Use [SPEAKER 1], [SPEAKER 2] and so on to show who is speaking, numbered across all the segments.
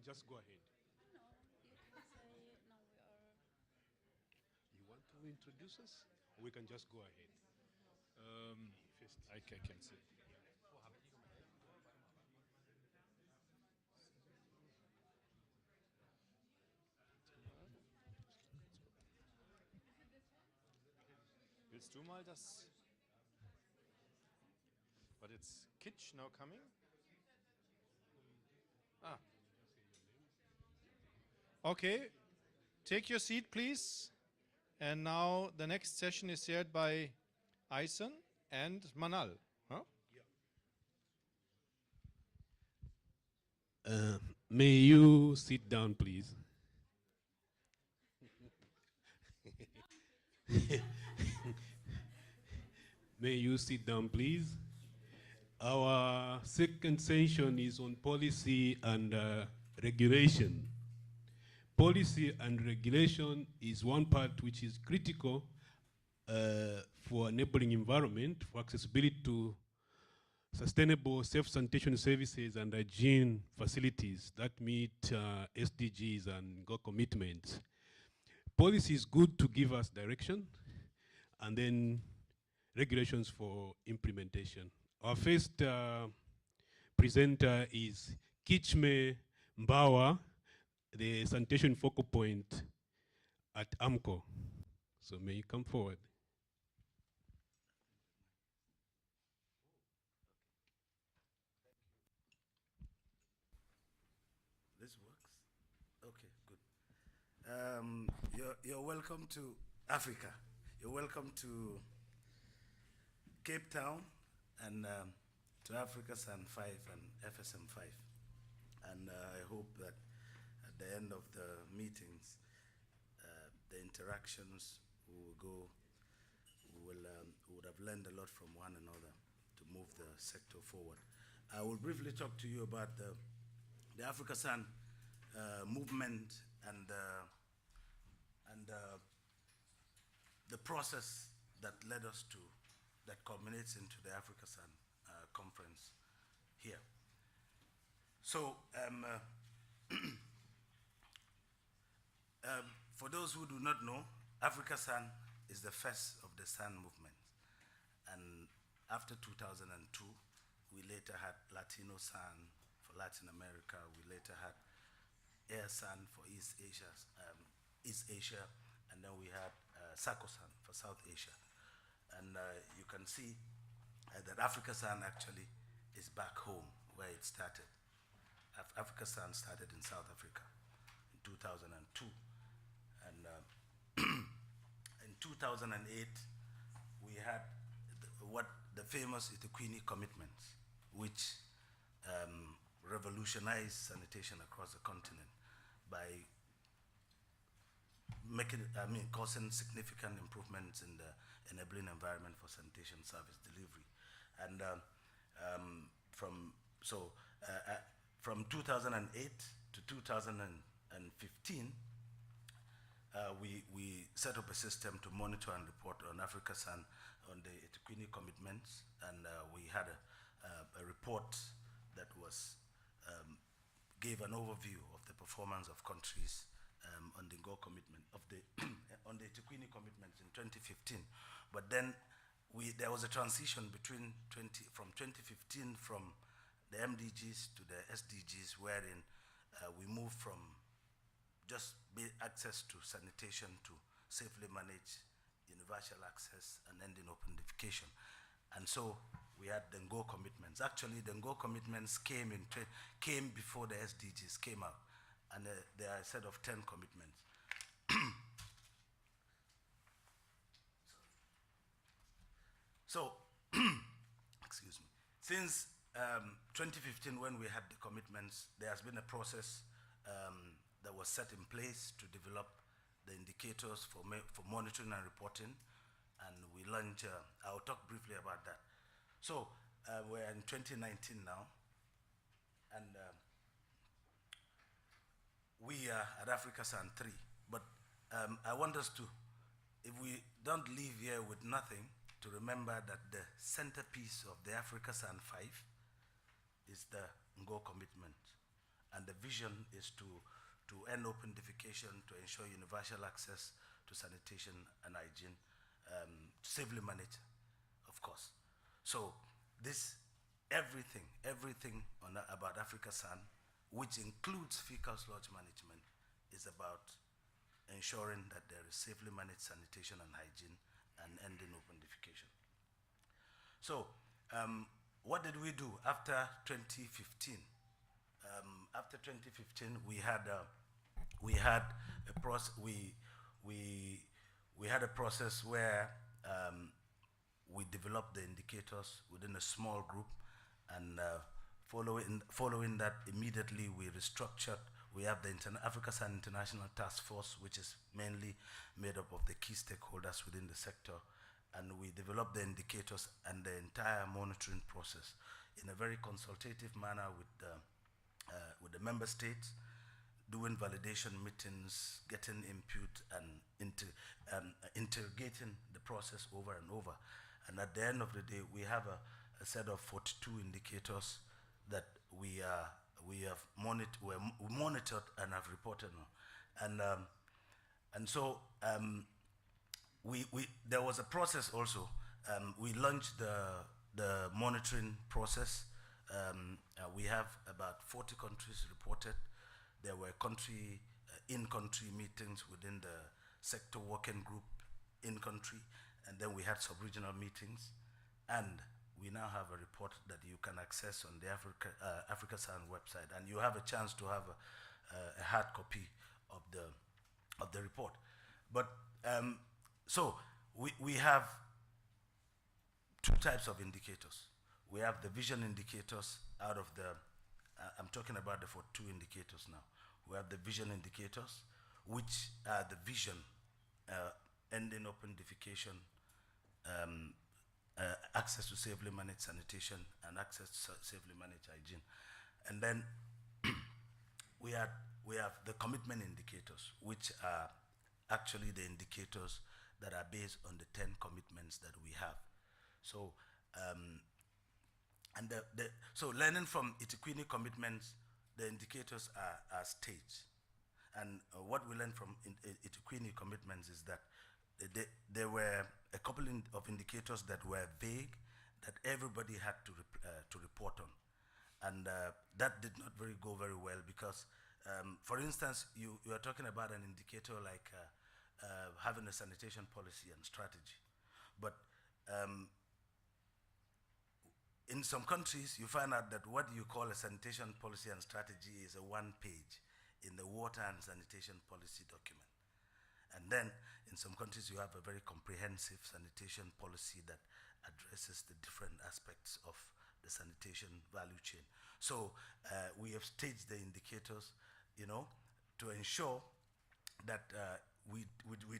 [SPEAKER 1] can just go ahead.
[SPEAKER 2] No, you can say no, we are.
[SPEAKER 1] You want to introduce us? Or we can just go ahead. First.
[SPEAKER 3] I can see. Willst du mal das? But it's Kitch now coming? Ah. Okay, take your seat, please. And now the next session is chaired by Aysen and Manal. Huh?
[SPEAKER 1] May you sit down, please? May you sit down, please? Our second session is on policy and regulation. Policy and regulation is one part which is critical for enabling environment, for accessibility to sustainable self-sanitation services and hygiene facilities that meet SDGs and Ngor commitments. Policy is good to give us direction, and then regulations for implementation. Our first presenter is Kitchinme Bawa, the sanitation focal point at AMCOW. So may you come forward.
[SPEAKER 4] This works? Okay, good. You're welcome to Africa. You're welcome to Cape Town and to Africa SAN 5 and FSM 5. And I hope that at the end of the meetings, the interactions will go, we would have learned a lot from one another to move the sector forward. I will briefly talk to you about the Africa SAN movement and the process that led us to, that culminates into the Africa SAN conference here. So, for those who do not know, Africa SAN is the first of the SAN movement. And after 2002, we later had Latino SAN for Latin America. We later had Air SAN for East Asia, and then we had SACO SAN for South Asia. And you can see that Africa SAN actually is back home where it started. Africa SAN started in South Africa in 2002. And in 2008, we had the famous Kitchinme commitments, which revolutionized sanitation across the continent by causing significant improvements in the enabling environment for sanitation service delivery. And from 2008 to 2015, we set up a system to monitor and report on Africa SAN on the Kitchinme commitments, and we had a report that was gave an overview of the performance of countries on the Ngor commitment of the on the Kitchinme commitments in 2015. But then there was a transition between from 2015 from the MDGs to the SDGs, wherein we moved from just access to sanitation to safely manage universal access and ending open defecation. And so we had the Ngor commitments. Actually, the Ngor commitments came before the SDGs came out, and there are a set of 10 commitments. So, excuse me. Since 2015, when we had the commitments, there has been a process that was set in place to develop the indicators for monitoring and reporting, and we launched, I'll talk briefly about that. So we're in 2019 now, and we are at Africa SAN 3, but I want us to, if we don't leave here with nothing, to remember that the centerpiece of the Africa SAN 5 is the Ngor commitment. And the vision is to end open defecation, to ensure universal access to sanitation and hygiene, safely managed, of course. So this, everything about Africa San, which includes fecal sludge management, is about ensuring that there is safely managed sanitation and hygiene and ending open defecation. So what did we do after 2015? After 2015, we had a process where we developed the indicators within a small group, and following that, immediately we restructured. We have the Africa San International Task Force, which is mainly made up of the key stakeholders within the sector, and we developed the indicators and the entire monitoring process in a very consultative manner with the member states, doing validation meetings, getting input, and interrogating the process over and over. And at the end of the day, we have a set of 42 indicators that we have monitored and have reported on. And so there was a process also. We launched the monitoring process. We have about 40 countries reported. There were in-country meetings within the sector working group in-country, and then we had sub-regional meetings. And we now have a report that you can access on the Africa San website, and you have a chance to have a hard copy of the report. But so we have two types of indicators. We have the vision indicators out of the, I'm talking about the 42 indicators now. We have the vision indicators, which are the vision, ending open defecation, access to safely managed sanitation, and access to safely managed hygiene. And then we have the commitment indicators, which are actually the indicators that are based on the 10 commitments that we have. So, so learning from Kitchinme commitments, the indicators are staged. And what we learned from Kitchinme commitments is that there were a couple of indicators that were vague, that everybody had to report on. And that did not go very well because, for instance, you are talking about an indicator like having a sanitation policy and strategy. But in some countries, you find out that what you call a sanitation policy and strategy is a one-page in the water and sanitation policy document. And then in some countries, you have a very comprehensive sanitation policy that addresses the different aspects of the sanitation value chain. So we have staged the indicators, to ensure that we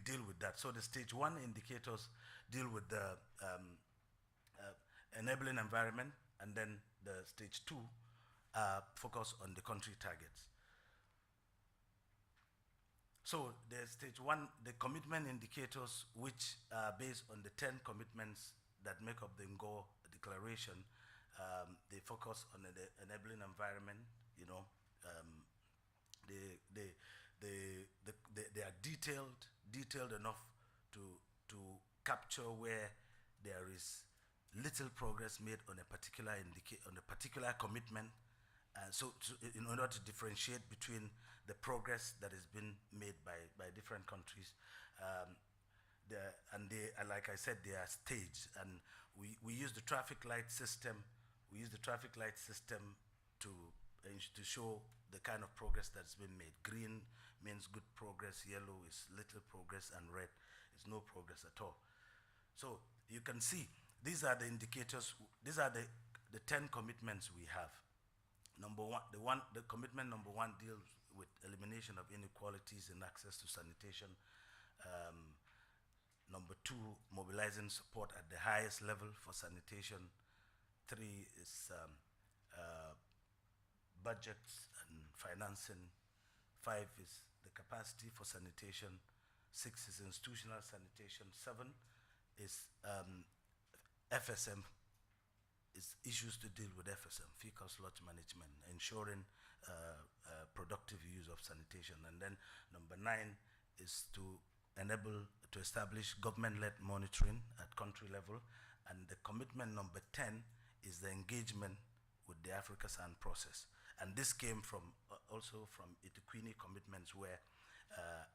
[SPEAKER 4] deal with that. So the stage 1 indicators deal with the enabling environment, and then the stage 2 focus on the country targets. So the stage 1, the commitment indicators, which are based on the 10 commitments that make up the Ngor declaration, they focus on the enabling environment. They are detailed enough to capture where there is little progress made on a particular commitment. So in order to differentiate between the progress that has been made by different countries, like I said, they are staged, and we use the traffic light system. We use the traffic light system to show the kind of progress that's been made. Green means good progress, yellow is little progress, and red is no progress at all. So you can see these are the indicators. These are the 10 commitments we have. The commitment number 1 deals with elimination of inequalities in access to sanitation. Number 2, mobilizing support at the highest level for sanitation. 3 is budgets and financing. 5 is the capacity for sanitation. 6 is institutional sanitation. 7 is FSM, is issues to deal with FSM, fecal sludge management, ensuring productive use of sanitation. And then number 9 is to establish government-led monitoring at country level. And the commitment number 10 is the engagement with the Africa SAN process. And this came from also from Kitchinme commitments, where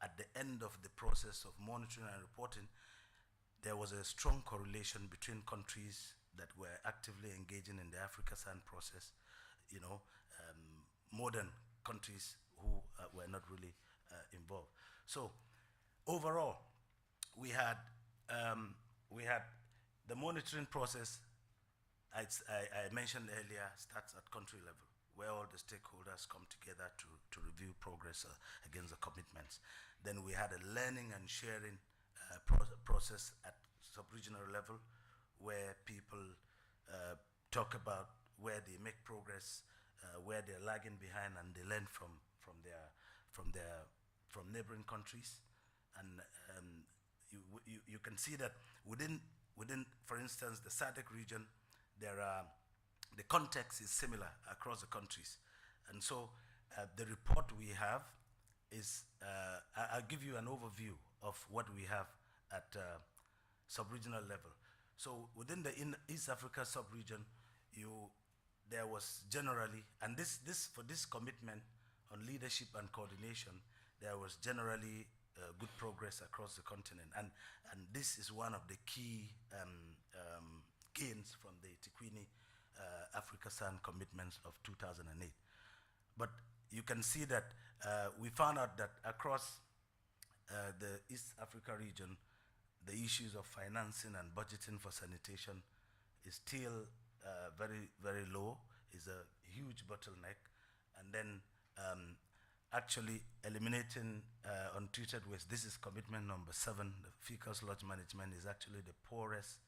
[SPEAKER 4] at the end of the process of monitoring and reporting, there was a strong correlation between countries that were actively engaging in the Africa SAN process, more than countries who were not really involved. So overall, we had the monitoring process. I mentioned earlier, starts at country level, where all the stakeholders come together to review progress against the commitments. Then we had a learning and sharing process at sub-regional level, where people talk about where they make progress, where they're lagging behind, and they learn from neighboring countries. And you can see that within, for instance, the SADC region, the context is similar across the countries. And so the report we have is, I'll give you an overview of what we have at sub-regional level. So within the East Africa sub-region, there was generally, and for this commitment on leadership and coordination, there was generally good progress across the continent. And this is one of the key gains from the Kitchinme Africa SAN commitments of 2008. But you can see that we found out that across the East Africa region, the issues of financing and budgeting for sanitation is still very, very low, is a huge bottleneck. And then actually eliminating untreated waste, this is commitment number 7, the fecal sludge management is actually the poorest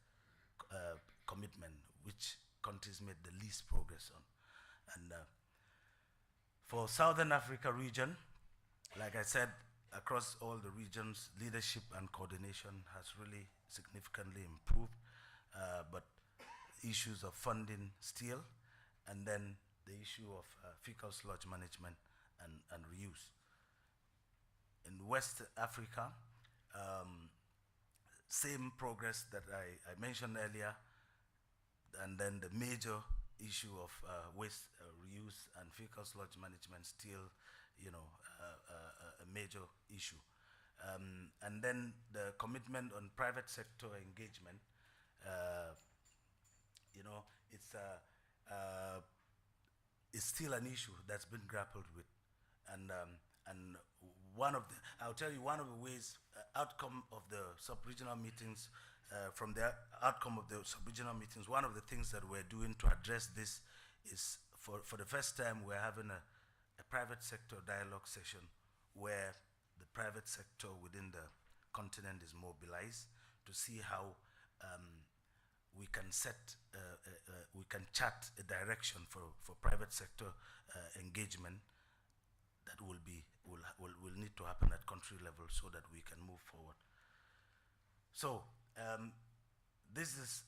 [SPEAKER 4] commitment, which countries made the least progress on. And for Southern Africa region, like I said, across all the regions, leadership and coordination has really significantly improved, but issues of funding still, and then the issue of fecal sludge management and reuse. In West Africa, same progress that I mentioned earlier, and then the major issue of waste reuse and fecal sludge management still, a major issue. And then the commitment on private sector engagement, it's still an issue that's been grappled with. And I'll tell you one of the ways, outcome of the sub-regional meetings, from the outcome of the sub-regional meetings, one of the things that we're doing to address this is, for the first time, we're having a private sector dialogue session where the private sector within the continent is mobilized to see how we can we can chart a direction for private sector engagement that will need to happen at country level so that we can move forward. So this is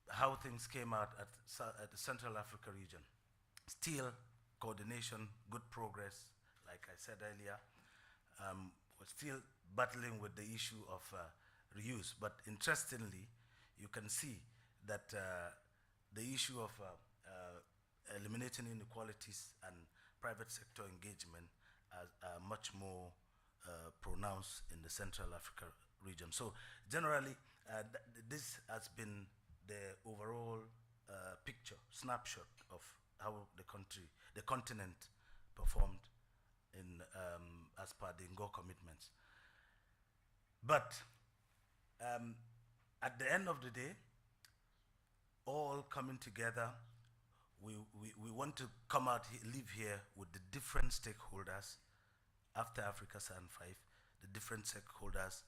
[SPEAKER 4] how things came out at the Central Africa region. Still coordination, good progress, like I said earlier. We're still battling with the issue of reuse, but interestingly, you can see that the issue of eliminating inequalities and private sector engagement are much more pronounced in the Central Africa region. So generally, this has been the overall picture, snapshot of how the continent performed in as per the Ngor commitments. But at the end of the day, all coming together, we want to come out, live here with the different stakeholders after Africa SAN 5, the different stakeholders,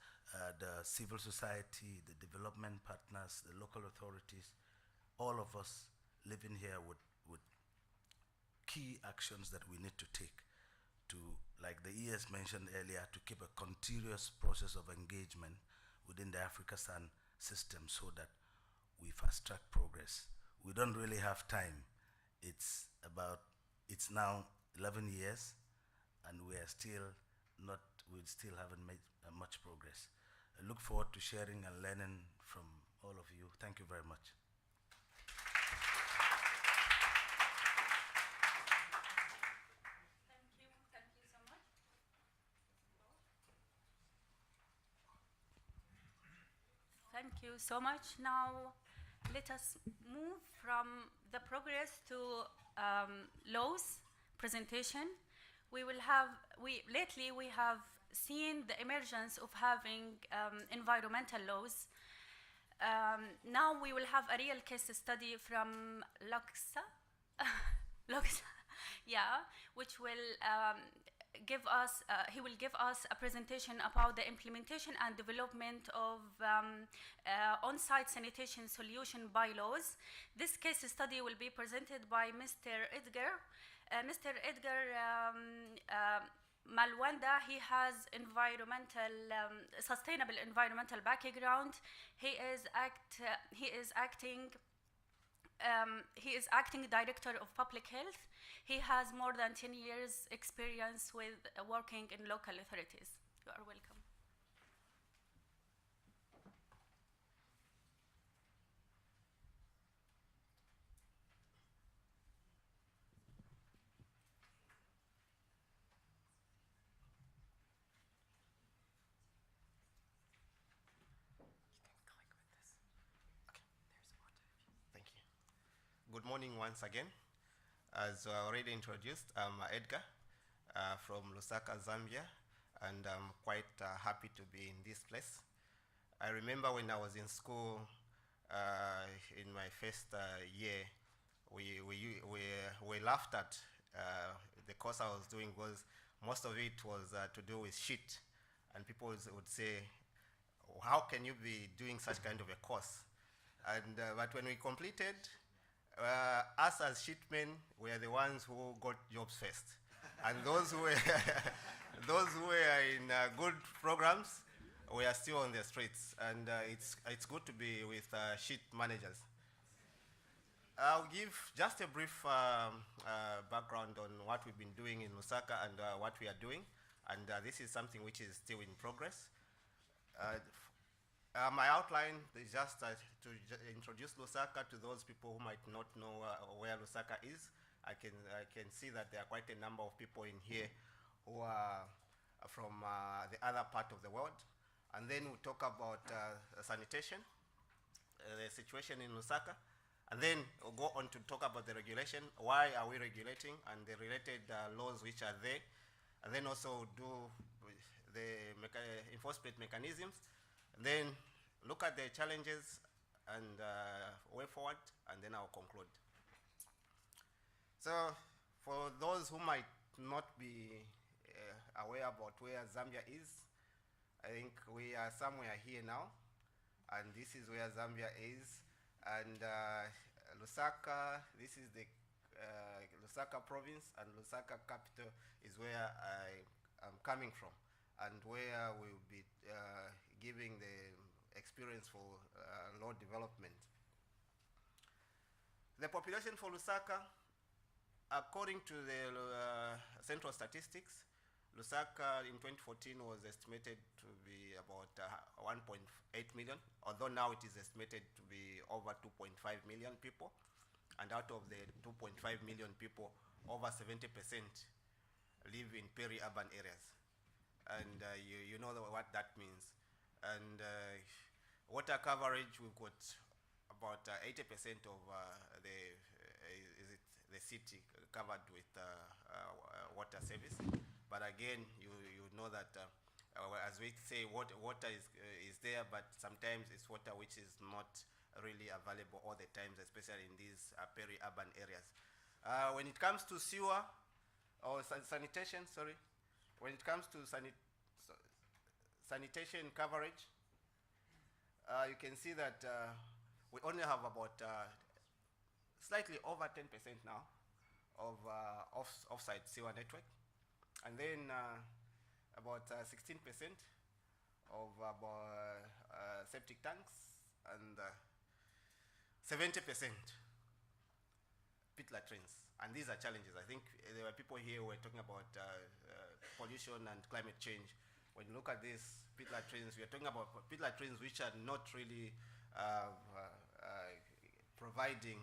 [SPEAKER 4] the civil society, the development partners, the local authorities, all of us living here with key actions that we need to take to, like the ES mentioned earlier, to keep a continuous process of engagement within the Africa SAN system so that we fast track progress, we don't really have time. It's now 11 years, and we still haven't made much progress. I look forward to sharing and learning from all of you. Thank you very much.
[SPEAKER 5] Thank you so much. Thank you so much. Now, let us move from the progress to laws presentation. Lately we have seen the emergence of having environmental laws. Now we will have a real case study from Lusaka, yeah, which will he will give us a presentation about the implementation and development of on-site sanitation solution bylaws. This case study will be presented by Mr. Edgar. Mr. Edgar Malwanda, he has sustainable environmental background. He is acting Director of Public Health. He has more than 10 years experience with working in local authorities. You are welcome.
[SPEAKER 6] Thank you. Good morning once again. As already introduced, I'm Edgar from Lusaka, Zambia, and I'm quite happy to be in this place. I remember when I was in school in my first year, we laughed at the course I was doing because most of it was to do with shit, and people would say, how can you be doing such kind of a course? And but when we completed, us as shipmen were the ones who got jobs first, and those who were in good programs were still on the streets. And it's good to be with ship managers. I'll give just a brief background on what we've been doing in Lusaka and what we are doing, and this is something which is still in progress. My outline is just to introduce Lusaka to those people who might not know where Lusaka is. I can see that there are quite a number of people in here who are from the other part of the world. And then we'll talk about sanitation, the situation in Lusaka. And then we'll go on to talk about the regulation. Why are we regulating and the related laws which are there. And then also do the enforcement mechanisms. And then look at the challenges and way forward, and then I'll conclude. So for those who might not be aware about where Zambia is, I think we are somewhere here now, and this is where Zambia is. And Lusaka, this is the Lusaka province, and Lusaka capital is where I am coming from, and where we'll be giving the experience for law development. The population for Lusaka, according to the Central Statistics, Lusaka in 2014 was estimated to be about 1.8 million, although now it is estimated to be over 2.5 million people. And out of the 2.5 million people, over 70% live in peri-urban areas. And you know what that means. And water coverage, we've got about 80% of the city covered with water service. But again, you know that as we say, water is there, but sometimes it's water which is not really available all the times, especially in these peri-urban areas. When it comes to sewer or sanitation, sorry, when it comes to sanitation coverage, you can see that we only have about slightly over 10% now of off-site sewer network, and then about 16% of septic tanks, and 70% pit latrines. And these are challenges. I think there were people here who were talking about pollution and climate change. When you look at these pit latrines, we are talking about pit latrines which are not really providing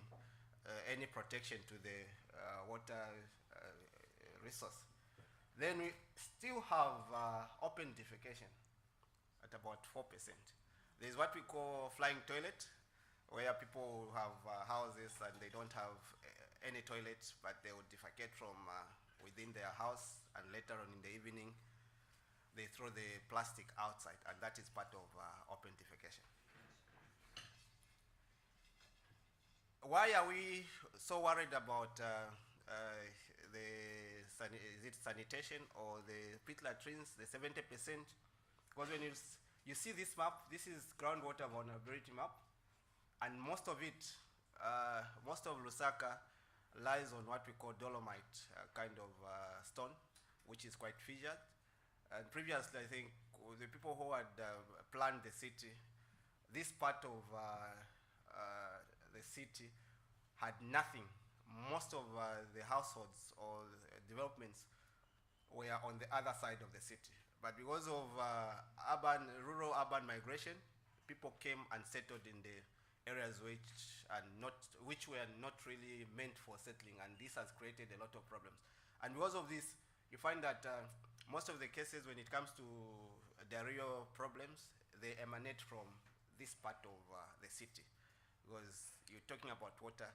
[SPEAKER 6] any protection to the water resource. Then we still have open defecation at about 4%. There's what we call flying toilet, where people have houses and they don't have any toilets, but they would defecate from within their house, and later on in the evening, they throw the plastic outside, and that is part of open defecation. Why are we so worried about is it sanitation or the pit latrines, the 70%? Because when you see this map, this is groundwater vulnerability map, and most of it, most of Lusaka lies on what we call dolomite kind of stone, which is quite fissured. And previously, I think the people who had planned the city, this part of the city had nothing. Most of the households or developments were on the other side of the city. But because of rural-urban migration, people came and settled in the areas which were not really meant for settling, and this has created a lot of problems. And because of this, you find that most of the cases when it comes to diarrhea problems, they emanate from this part of the city. Because you're talking about water,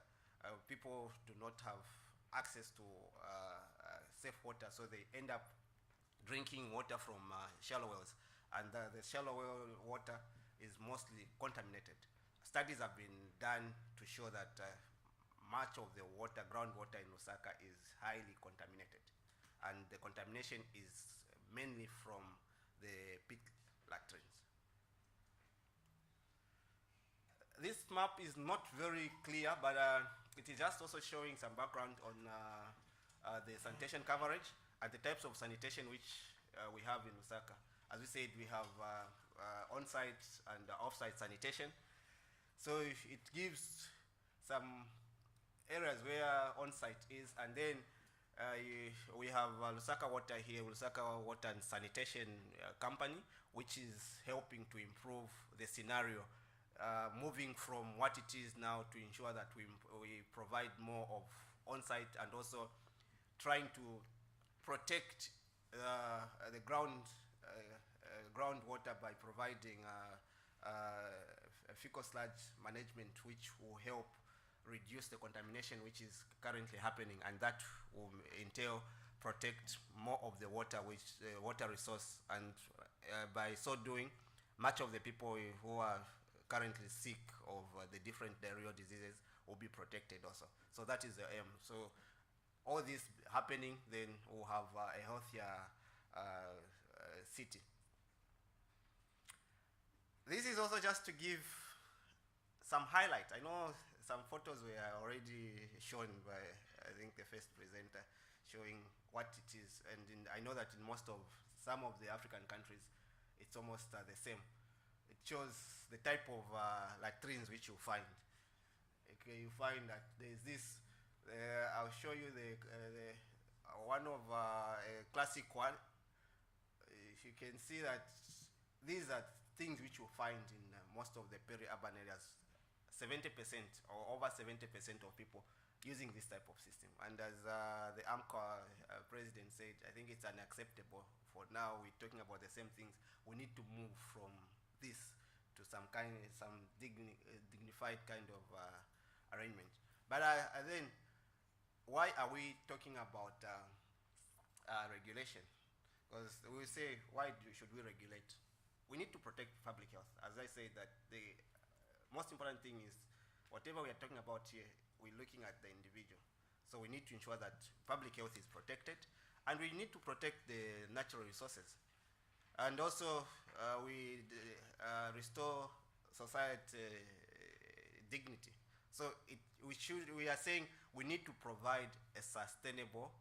[SPEAKER 6] people do not have access to safe water, so they end up drinking water from shallow wells, and the shallow well water is mostly contaminated. Studies have been done to show that much of the water, groundwater in Lusaka, is highly contaminated, and the contamination is mainly from the pit latrines. This map is not very clear, but it is just also showing some background on the sanitation coverage and the types of sanitation which we have in Lusaka. As we said, we have on-site and off-site sanitation. So it gives some areas where on-site is, and then we have Lusaka Water here, Lusaka Water and Sanitation Company, which is helping to improve the scenario, moving from what it is now to ensure that we provide more of on-site, and also trying to protect the groundwater by providing fecal sludge management, which will help reduce the contamination which is currently happening, and that will entail protect more of the water, water resource, and by so doing, much of the people who are currently sick of the different diarrheal diseases will be protected also. So that is the aim. So all this happening, then we'll have a healthier city. This is also just to give some highlight. I know some photos were already shown by, I think, the first presenter, showing what it is. And I know that in some of the African countries, it's almost the same. It shows the type of latrines which you find. Okay, you find that there's this. I'll show you one of a classic one. You can see that these are things which you find in most of the peri-urban areas. 70% or over 70% of people using this type of system. And as the AMCOW president said, I think it's unacceptable. For now, we're talking about the same things. We need to move from this to some dignified kind of arrangement. But then, why are we talking about regulation? Because we say, why should we regulate? We need to protect public health. As I said, that the most important thing is whatever we are talking about here, we're looking at the individual. So we need to ensure that public health is protected, and we need to protect the natural resources. And also, we restore society dignity. So we are saying we need to provide a sustainable,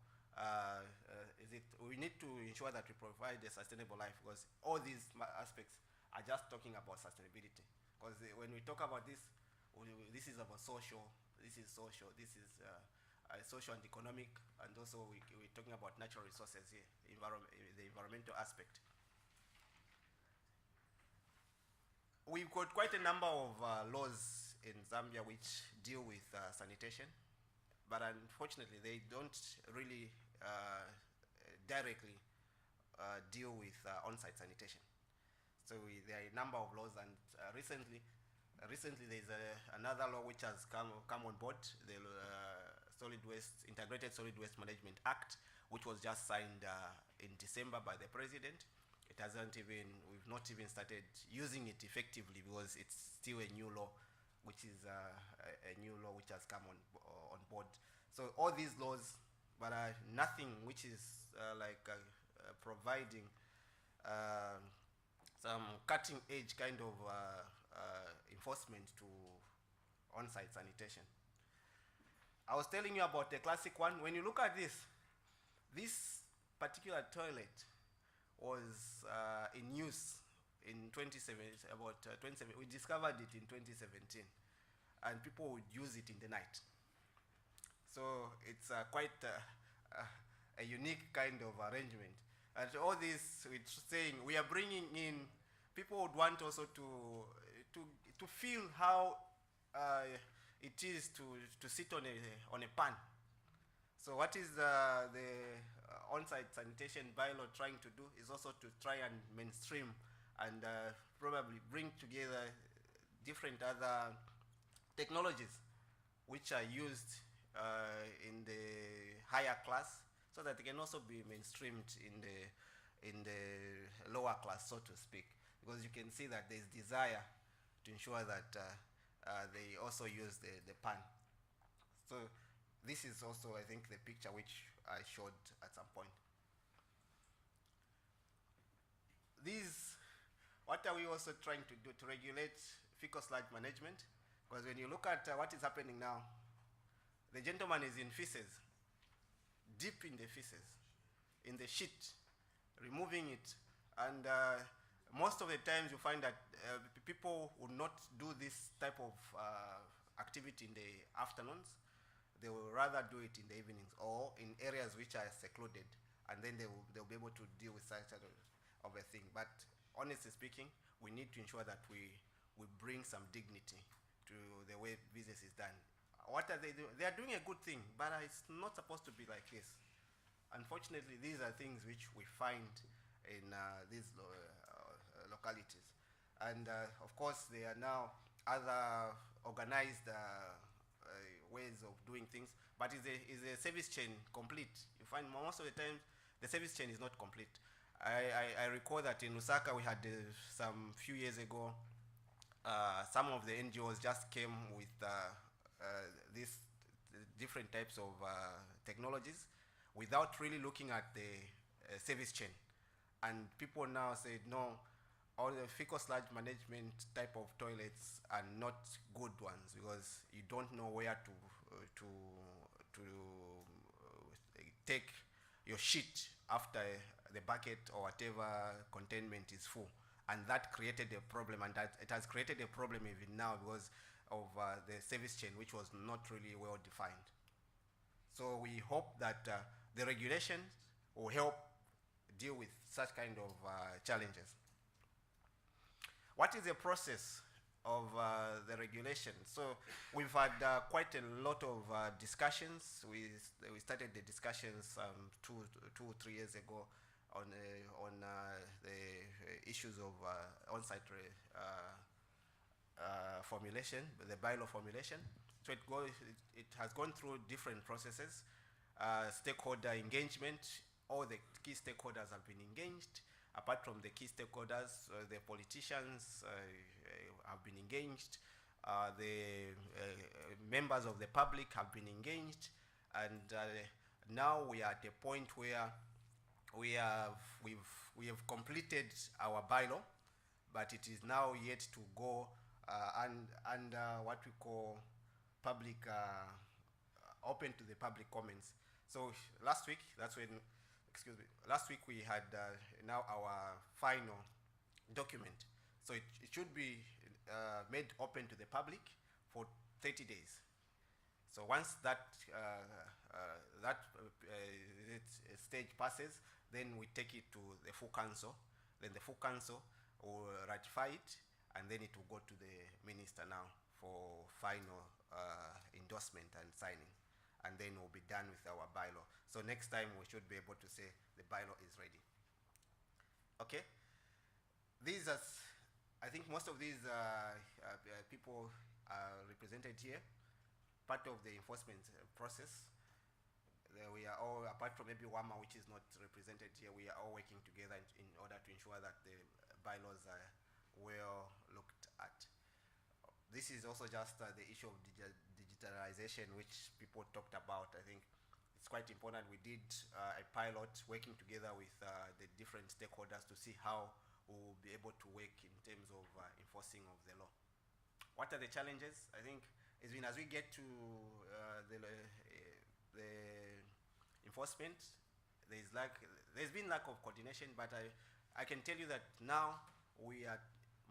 [SPEAKER 6] we need to ensure that we provide a sustainable life, because all these aspects are just talking about sustainability. Because when we talk about this, this is about social, this is social, this is social and economic, and also we're talking about natural resources here, the environmental aspect. We've got quite a number of laws in Zambia which deal with sanitation, but unfortunately they don't really directly deal with on-site sanitation. So there are a number of laws, and recently there's another law which has come on board, the Integrated Solid Waste Management Act, which was just signed in December by the President. It hasn't even, we've not even started using it effectively because it's still a new law, which is a new law which has come on board. So all these laws, but nothing which is providing some cutting edge kind of enforcement to on-site sanitation. I was telling you about the classic one. When you look at this particular toilet was in use in 2017, we discovered it in 2017, and people would use it in the night. So it's quite a unique kind of arrangement. And all this, which saying we are bringing in, people would want also to feel how it is to sit on a pan. So what is the on-site sanitation bylaw trying to do is also to try and mainstream and probably bring together different other technologies which are used in the higher class, so that they can also be mainstreamed in the lower class, so to speak. Because you can see that there's desire to ensure that they also use the pan. So this is also, I think, the picture which I showed at some point. What are we also trying to do to regulate fecal sludge management? Because when you look at what is happening now, the gentleman is in feces, deep in the feces, in the shit, removing it. And most of the times you find that people would not do this type of activity in the afternoons. They will rather do it in the evenings or in areas which are secluded, and then they'll be able to deal with such of a thing. But honestly speaking, we need to ensure that we bring some dignity to the way business is done. What are they doing? They are doing a good thing, but it's not supposed to be like this. Unfortunately, these are things which we find in these localities. And of course, there are now other organized ways of doing things, but is a service chain complete? You find most of the time the service chain is not complete. I recall that in Lusaka we had some few years ago, some of the NGOs just came with these different types of technologies without really looking at the service chain. And people now said, no, all the fecal sludge management type of toilets are not good ones, because you don't know where to take your shit after the bucket or whatever containment is full. And that created a problem, and that it has created a problem even now because of the service chain, which was not really well defined. So we hope that the regulations will help deal with such kind of challenges. What is the process of the regulation? So we've had quite a lot of discussions. We started the discussions 2 or 3 years ago on the issues of on-site formulation, the bylaw formulation. So it has gone through different processes. Stakeholder engagement, all the key stakeholders have been engaged. Apart from the key stakeholders, the politicians have been engaged. The members of the public have been engaged, and now we are at a point where we have completed our bylaw, but it is now yet to go and what we call public open to the public comments. So last week, last week we had now our final document. So it should be made open to the public for 30 days. So once that stage passes, then we take it to the full council. Then the full council will ratify it, and then it will go to the minister now for final endorsement and signing. And then we'll be done with our bylaw. So next time we should be able to say the bylaw is ready. Okay? These are, I think most of these people are represented here, part of the enforcement process. We are all, apart from maybe WAMA, which is not represented here, we are all working together in order to ensure that the bylaws are well looked at. This is also just the issue of digitalization, which people talked about. I think it's quite important. We did a pilot working together with the different stakeholders to see how we will be able to work in terms of enforcing of the law. What are the challenges? I think it's been as we get to the enforcement, there's been lack of coordination, but I can tell you that now we are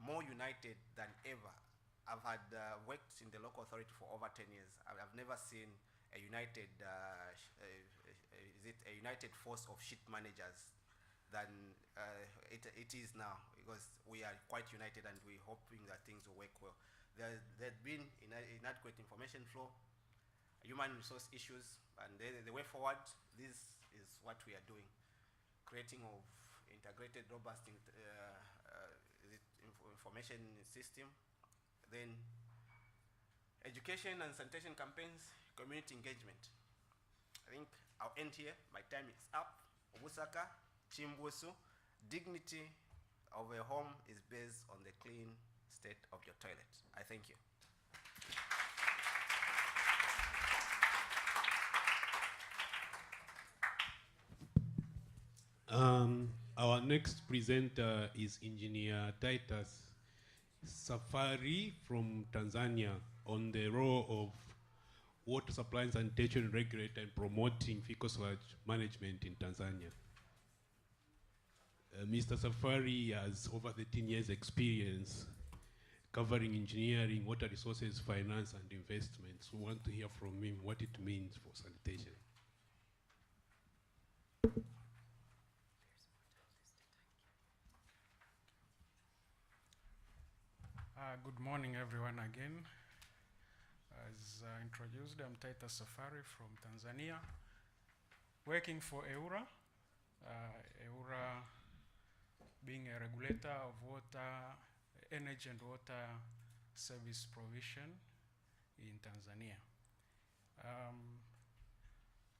[SPEAKER 6] more united than ever. I've had worked in the local authority for over 10 years. I've never seen a united, a united force of sheet managers than it is now, because we are quite united and we're hoping that things will work well. There's been inadequate information flow, human resource issues, and the way forward, this is what we are doing. Creating of integrated, robust information system, then education and sanitation campaigns, community engagement. I think I'll end here. My time is up. Lusaka, Chimbusu, dignity of a home is based on the clean state of your toilet. I thank you.
[SPEAKER 1] Our next presenter is Engineer Titus Safari from Tanzania on the role of water supply and sanitation regulator and promoting fecal sludge management in Tanzania. Mr. Safari has over 13 years experience covering engineering, water resources, finance, and investments. We want to hear from him what it means for sanitation.
[SPEAKER 7] Good morning, everyone, again. As introduced, I'm Titus Safari from Tanzania, working for EWURA. EWURA being a regulator of water, energy and water service provision in Tanzania.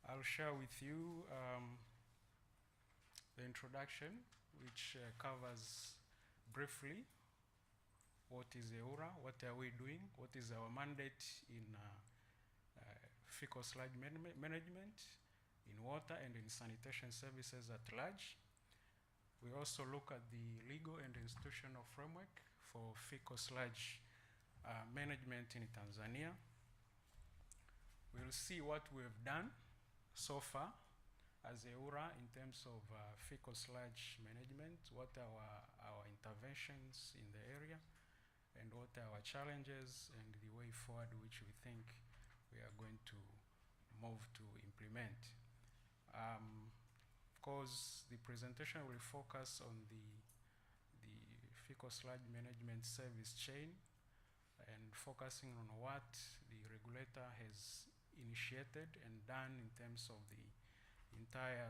[SPEAKER 7] I'll share with you the introduction, which covers briefly what is EWURA, what are we doing, what is our mandate in fecal sludge management, in water and in sanitation services at large. We also look at the legal and institutional framework for fecal sludge management in Tanzania. We'll see what we've done so far as EWURA in terms of fecal sludge management, what are our interventions in the area, and what are our challenges and the way forward which we think we are going to move to implement. Of course, the presentation will focus on the fecal sludge management service chain and focusing on what the regulator has initiated and done in terms of the entire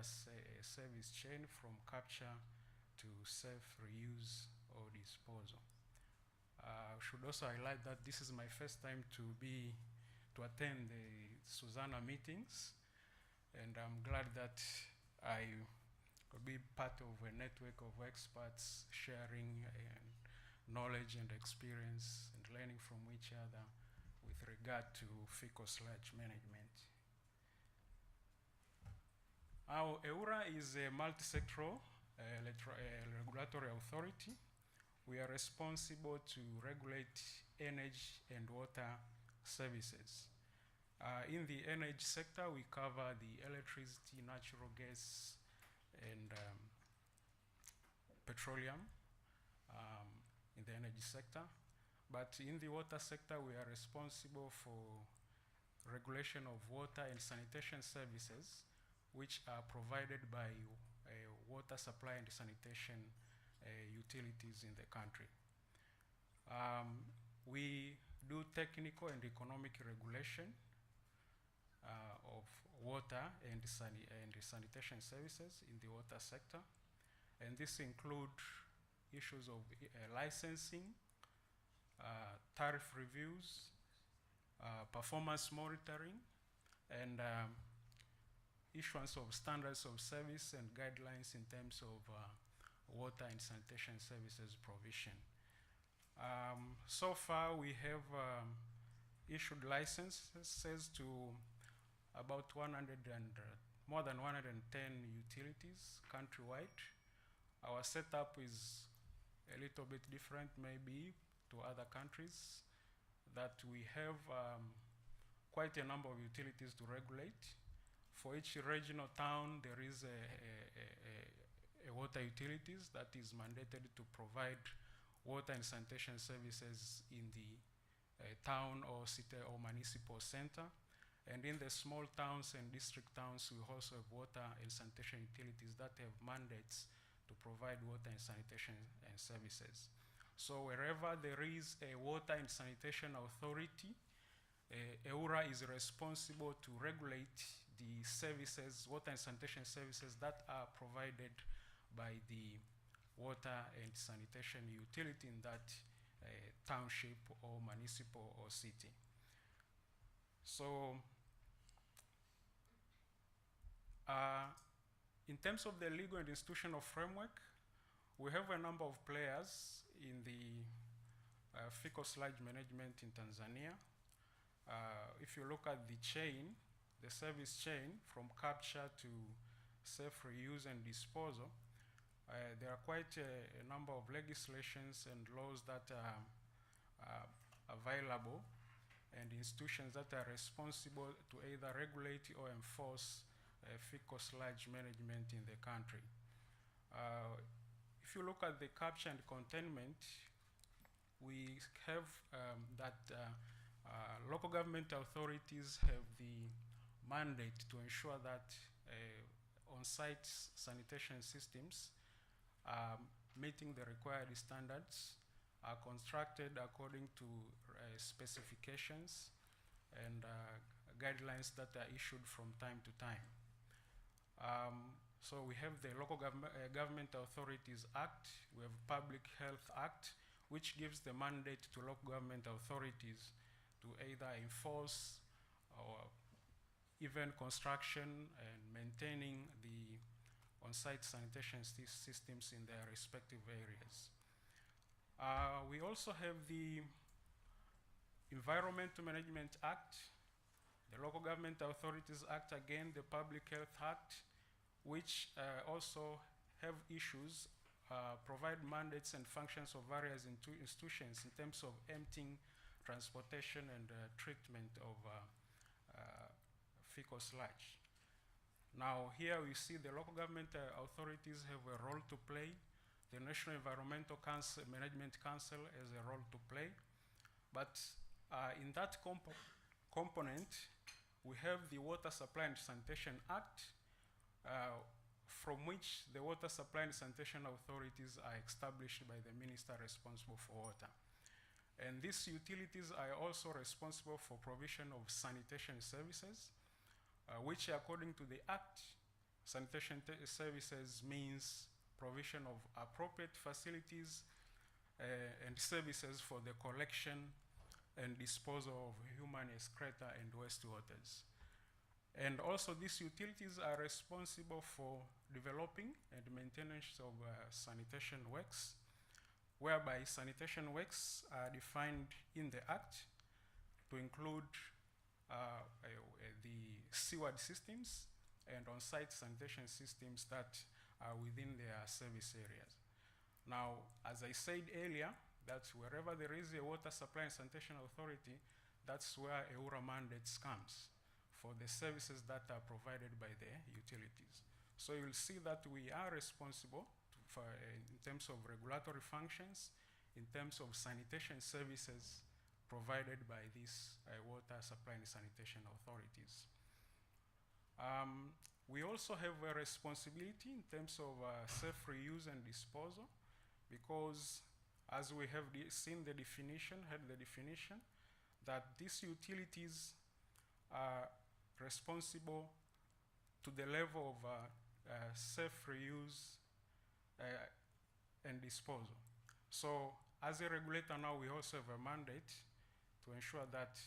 [SPEAKER 7] service chain from capture to safe reuse or disposal. I should also highlight that this is my first time to attend the SuSanA meetings, and I'm glad that I could be part of a network of experts sharing knowledge and experience and learning from each other with regard to fecal sludge management. Our EWURA is a multi-sectoral regulatory authority. We are responsible to regulate energy and water services. In the energy sector, we cover the electricity, natural gas, and petroleum in the energy sector. But in the water sector, we are responsible for regulation of water and sanitation services which are provided by water supply and sanitation utilities in the country. We do technical and economic regulation of water and sanitation services in the water sector, and this includes issues of licensing, tariff reviews, performance monitoring, and issuance of standards of service and guidelines in terms of water and sanitation services provision. So far, we have issued licenses to about more than 110 utilities countrywide. Our setup is a little bit different maybe to other countries, that we have quite a number of utilities to regulate. For each regional town, there is a water utilities that is mandated to provide water and sanitation services in the town or city or municipal center. And in the small towns and district towns, we also have water and sanitation utilities that have mandates to provide water and sanitation and services. So wherever there is a water and sanitation authority, EWURA is responsible to regulate the services, water and sanitation services that are provided by the water and sanitation utility in that township or municipal or city. So in terms of the legal and institutional framework, we have a number of players in the fecal sludge management in Tanzania. If you look at the chain, the service chain from capture to safe reuse and disposal, there are quite a number of legislations and laws that are available, and institutions that are responsible to either regulate or enforce fecal sludge management in the country. If you look at the capture and containment, we have that local government authorities have the mandate to ensure that on-site sanitation systems are meeting the required standards, are constructed according to specifications and guidelines that are issued from time to time. So we have the Local Government Authorities Act, we have Public Health Act, which gives the mandate to local government authorities to either enforce or even construction and maintaining the on-site sanitation systems in their respective areas. We also have the Environmental Management Act, the Local Government Authorities Act, again the Public Health Act, which also have issues, provide mandates and functions of various institutions in terms of emptying, transportation, and treatment of fecal sludge. Now here we see the local government authorities have a role to play. The National Environmental Management Council has a role to play. But in that component, we have the Water Supply and Sanitation Act, from which the water supply and sanitation authorities are established by the minister responsible for water. And these utilities are also responsible for provision of sanitation services, which according to the Act, sanitation services means provision of appropriate facilities and services for the collection and disposal of human excreta and wastewaters. And also these utilities are responsible for developing and maintenance of sanitation works, whereby sanitation works are defined in the Act to include the seaward systems and on-site sanitation systems that are within their service areas. Now, as I said earlier, that wherever there is a water supply and sanitation authority, that's where EWURA mandates comes for the services that are provided by the utilities. So you'll see that we are responsible for, in terms of regulatory functions, in terms of sanitation services provided by these water supply and sanitation authorities. We also have a responsibility in terms of safe reuse and disposal, because as we have seen the definition, that these utilities are responsible to the level of safe reuse and disposal. So as a regulator now, we also have a mandate to ensure that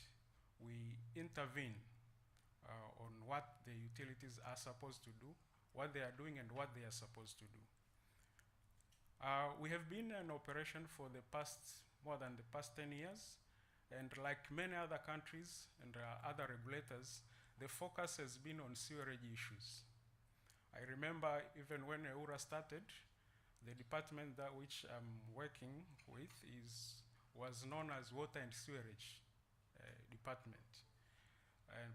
[SPEAKER 7] we intervene on what the utilities are supposed to do, what they are doing, and what they are supposed to do. We have been in operation for more than the past 10 years, and like many other countries and other regulators, the focus has been on sewerage issues. I remember even when EWURA started, the department which I'm working with was known as Water and Sewerage Department.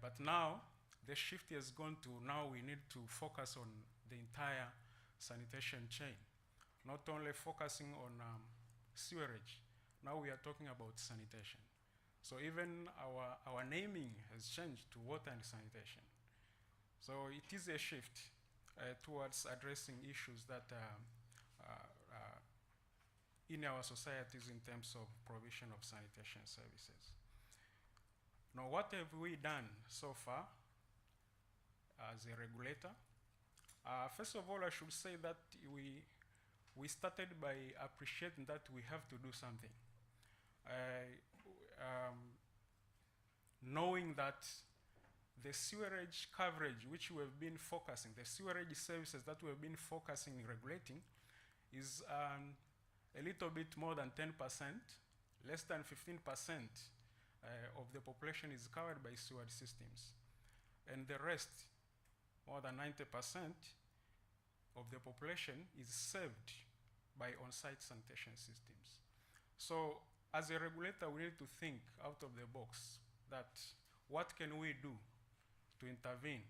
[SPEAKER 7] But now, the shift has gone to now we need to focus on the entire sanitation chain, not only focusing on sewerage. Now we are talking about sanitation. So even our naming has changed to water and sanitation. So it is a shift towards addressing issues that in our societies in terms of provision of sanitation services. Now, what have we done so far as a regulator? First of all, I should say that we started by appreciating that we have to do something. Knowing that the sewerage coverage which we have been focusing, the sewerage services that we have been focusing in regulating is a little bit more than 10%, less than 15% of the population is covered by sewage systems. And the rest, more than 90% of the population is served by on-site sanitation systems. So as a regulator, we need to think out of the box that what can we do to intervene,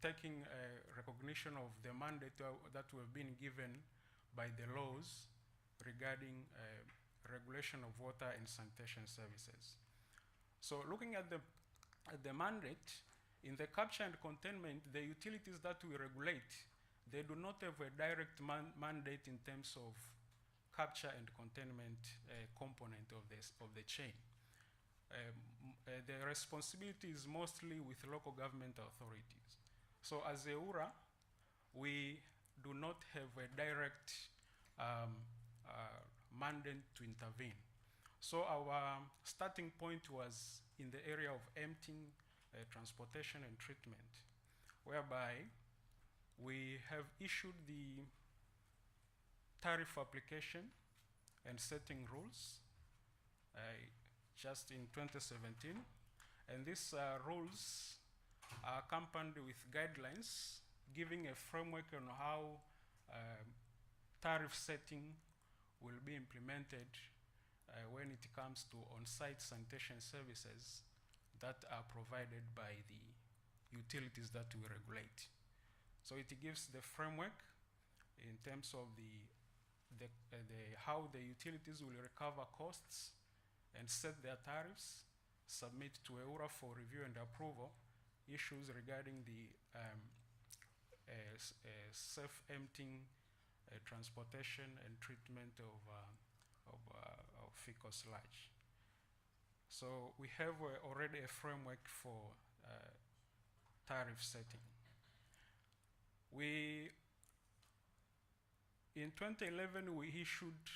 [SPEAKER 7] taking recognition of the mandate that we have been given by the laws regarding regulation of water and sanitation services. So looking at the mandate, in the capture and containment, the utilities that we regulate, they do not have a direct mandate in terms of capture and containment component of the chain. The responsibility is mostly with local government authorities. So as EWURA, we do not have a direct mandate to intervene. So our starting point was in the area of emptying, transportation, and treatment, whereby we have issued the tariff application and setting rules just in 2017. And these rules are accompanied with guidelines giving a framework on how tariff setting will be implemented when it comes to on-site sanitation services that are provided by the utilities that we regulate. So it gives the framework in terms of how the utilities will recover costs and set their tariffs, submit to EWURA for review and approval issues regarding the self-emptying transportation and treatment of fecal sludge. So we have already a framework for tariff setting. In 2011, we issued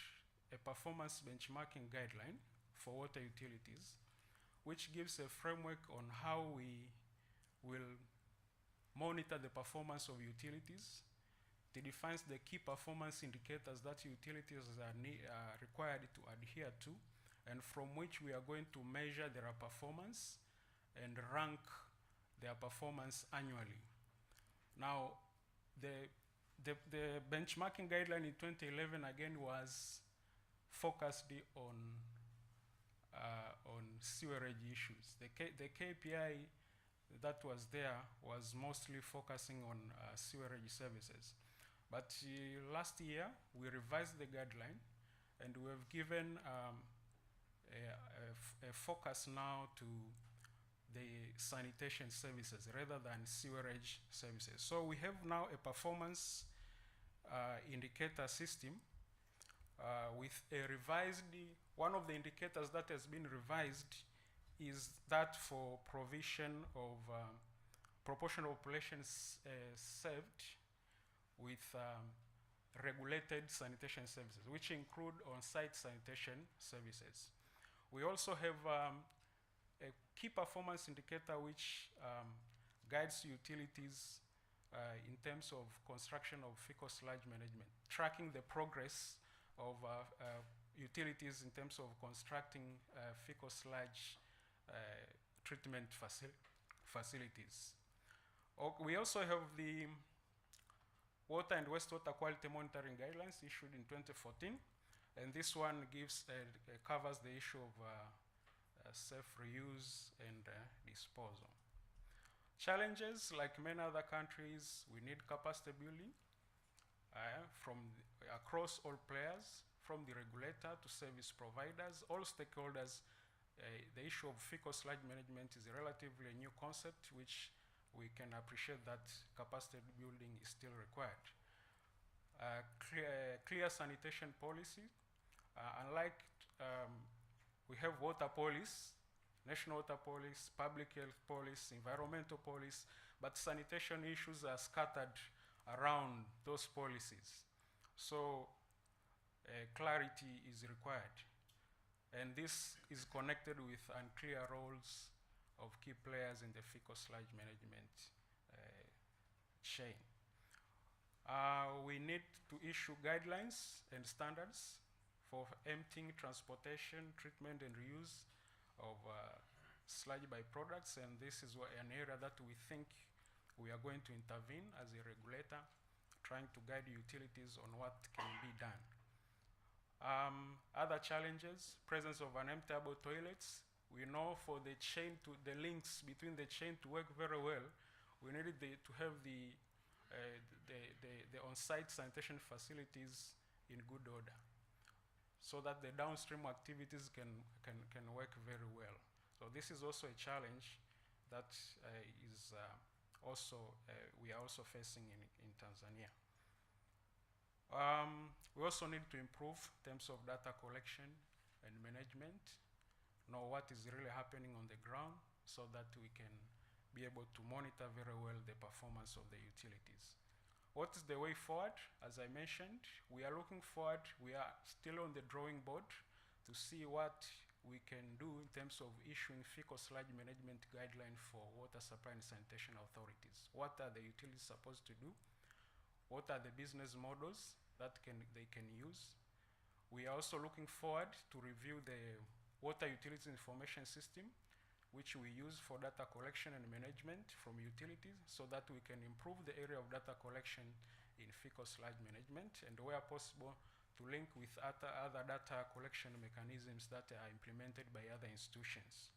[SPEAKER 7] a performance benchmarking guideline for water utilities, which gives a framework on how we will monitor the performance of utilities. It defines the key performance indicators that utilities are required to adhere to, and from which we are going to measure their performance and rank their performance annually. Now, the benchmarking guideline in 2011 again was focused on sewerage issues. The KPI that was there was mostly focusing on sewerage services. But last year, we revised the guideline, and we have given a focus now to the sanitation services rather than sewerage services. So we have now a performance indicator system with a revised, one of the indicators that has been revised is that for provision of proportion of populations served with regulated sanitation services, which include on-site sanitation services. We also have a key performance indicator which guides utilities in terms of construction of fecal sludge management, tracking the progress of utilities in terms of constructing fecal sludge treatment facilities. We also have the water and wastewater quality monitoring guidelines issued in 2014, and this one gives covers the issue of safe reuse and disposal. Challenges, like many other countries, we need capacity building from across all players, from the regulator to service providers, all stakeholders. The issue of fecal sludge management is a relatively new concept, which we can appreciate that capacity building is still required. Clear sanitation policy. Unlike we have water police, national water police, public health police, environmental police, but sanitation issues are scattered around those policies. So clarity is required. And this is connected with unclear roles of key players in the fecal sludge management chain. We need to issue guidelines and standards for emptying, transportation, treatment, and reuse of sludge byproducts, and this is an area that we think we are going to intervene as a regulator, trying to guide utilities on what can be done. Other challenges, presence of unemptiable toilets. We know for the chain to, the links between the chain to work very well, we needed to have the on-site sanitation facilities in good order, so that the downstream activities can work very well. So this is also a challenge that is also we are also facing in Tanzania. We also need to improve in terms of data collection and management, know what is really happening on the ground, so that we can be able to monitor very well the performance of the utilities. What is the way forward? As I mentioned, we are looking forward. We are still on the drawing board to see what we can do in terms of issuing fecal sludge management guidelines for water supply and sanitation authorities. What are the utilities supposed to do? What are the business models that they can use? We are also looking forward to review the water utilities information system, which we use for data collection and management from utilities, so that we can improve the area of data collection in fecal sludge management, and where possible to link with other data collection mechanisms that are implemented by other institutions.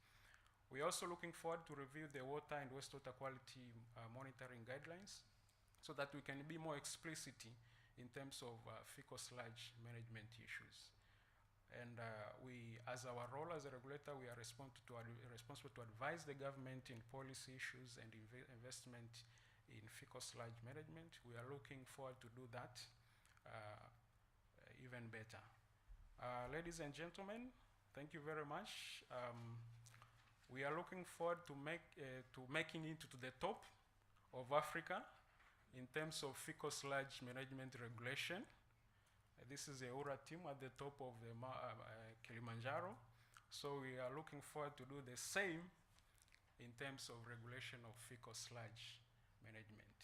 [SPEAKER 7] We are also looking forward to review the water and wastewater quality monitoring guidelines, so that we can be more explicit in terms of fecal sludge management issues. And we, as our role as a regulator, we are responsible to advise the government in policy issues and investment in fecal sludge management. We are looking forward to do that even better. Ladies and gentlemen, thank you very much. We are looking forward to making it to the top of Africa in terms of fecal sludge management regulation. This is the EWURA team at the top of the Kilimanjaro. So we are looking forward to do the same in terms of regulation of fecal sludge management.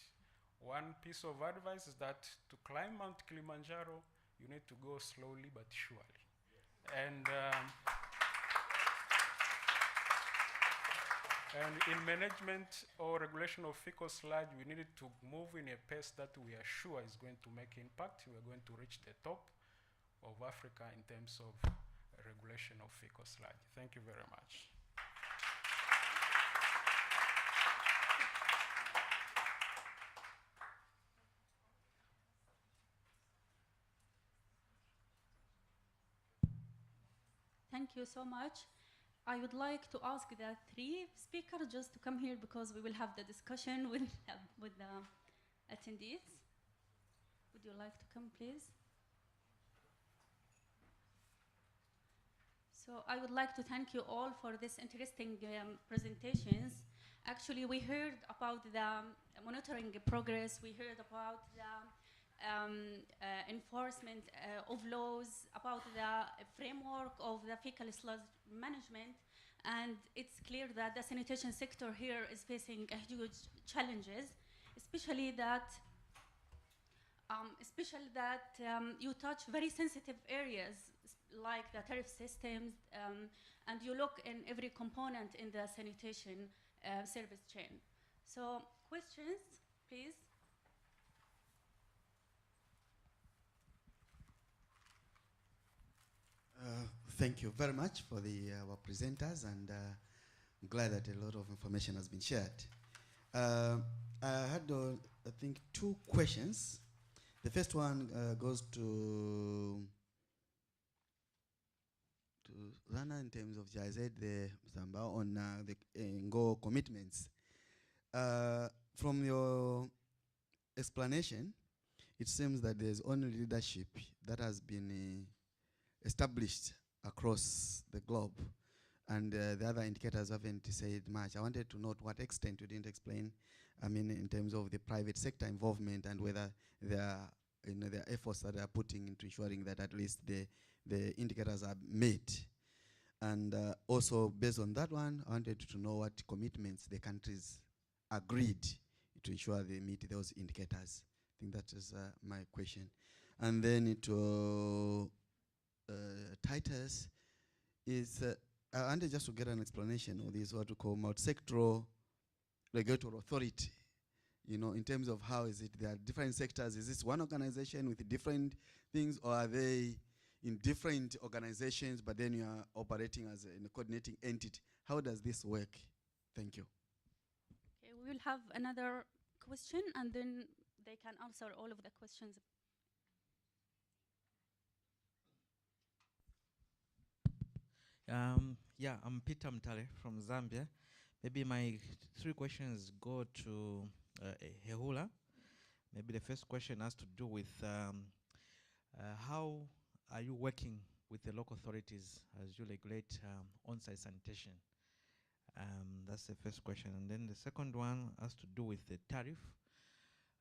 [SPEAKER 7] One piece of advice is that to climb Mount Kilimanjaro, you need to go slowly but surely. And in management or regulation of fecal sludge, we needed to move in a pace that we are sure is going to make impact. We are going to reach the top of Africa in terms of regulation of fecal sludge. Thank you very much.
[SPEAKER 5] thank you so much. I would like to ask the three speakers just to come here because we will have the discussion with the attendees. Would you like to come, please? So I would like to thank you all for this interesting presentations. Actually, we heard about the monitoring progress. We heard about the enforcement of laws, about the framework of the fecal sludge management, and it's clear that the sanitation sector here is facing a huge challenges, especially that you touch very sensitive areas like the tariff systems, and you look in every component in the sanitation service chain. So questions, please.
[SPEAKER 8] Thank you very much for our presenters, and I'm glad that a lot of information has been shared. I had, I think, two questions. The first one goes to Rana in terms of Jazed, the Zamba, on the Ngor commitments. From your explanation, it seems that there's only leadership that has been established across the globe, and the other indicators haven't said much. I wanted to note what extent you didn't explain, I mean, in terms of the private sector involvement and whether there are, the efforts that they are putting into ensuring that at least the indicators are met. And also based on that one, I wanted to know what commitments the countries agreed to ensure they meet those indicators. I think that is my question. And then to Titus is, I wanted just to get an explanation of this, what we call multi-sectoral regulatory authority. You know, in terms of how is it, there are different sectors. Is this one organization with different things, or are they in different organizations, but then you are operating as a coordinating entity? How does this work? Thank you.
[SPEAKER 5] Okay, we will have another question, and then they can answer all of the questions.
[SPEAKER 9] Yeah, I'm Peter Mtale from Zambia. Maybe my three questions go to EWURA. Maybe the first question has to do with how are you working with the local authorities as you regulate on-site sanitation? That's the first question. And then the second one has to do with the tariff.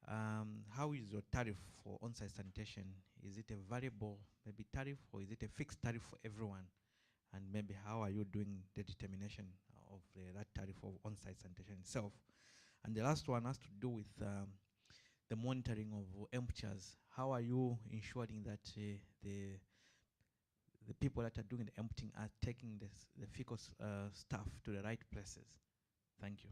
[SPEAKER 9] How is your tariff for on-site sanitation? Is it a variable maybe tariff, or is it a fixed tariff for everyone? And maybe how are you doing the determination of that tariff of on-site sanitation itself? And the last one has to do with the monitoring of emptiers. How are you ensuring that the people that are doing the emptying are taking the fecal stuff to the right places? Thank you.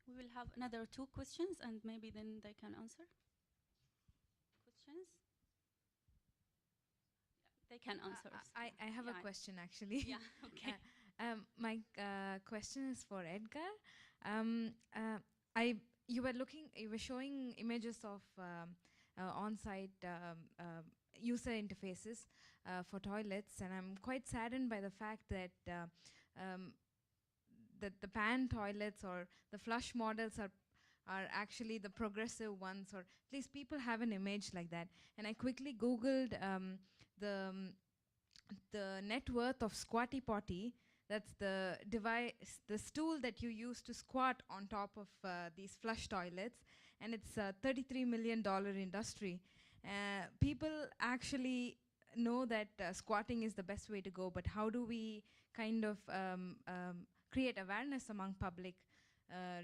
[SPEAKER 5] We will have another two questions, and maybe then they can answer. Questions? They can answer.
[SPEAKER 10] I have a question, actually.
[SPEAKER 5] Yeah, okay.
[SPEAKER 10] My question is for Edgar. You were showing images of on-site user interfaces for toilets, and I'm quite saddened by the fact that the pan toilets or the flush models are actually the progressive ones, or at least people have an image like that. And I quickly Googled the net worth of Squatty Potty. That's the device, the stool that you use to squat on top of these flush toilets, and it's a $33 million industry. People actually know that squatting is the best way to go, but how do we kind of create awareness among public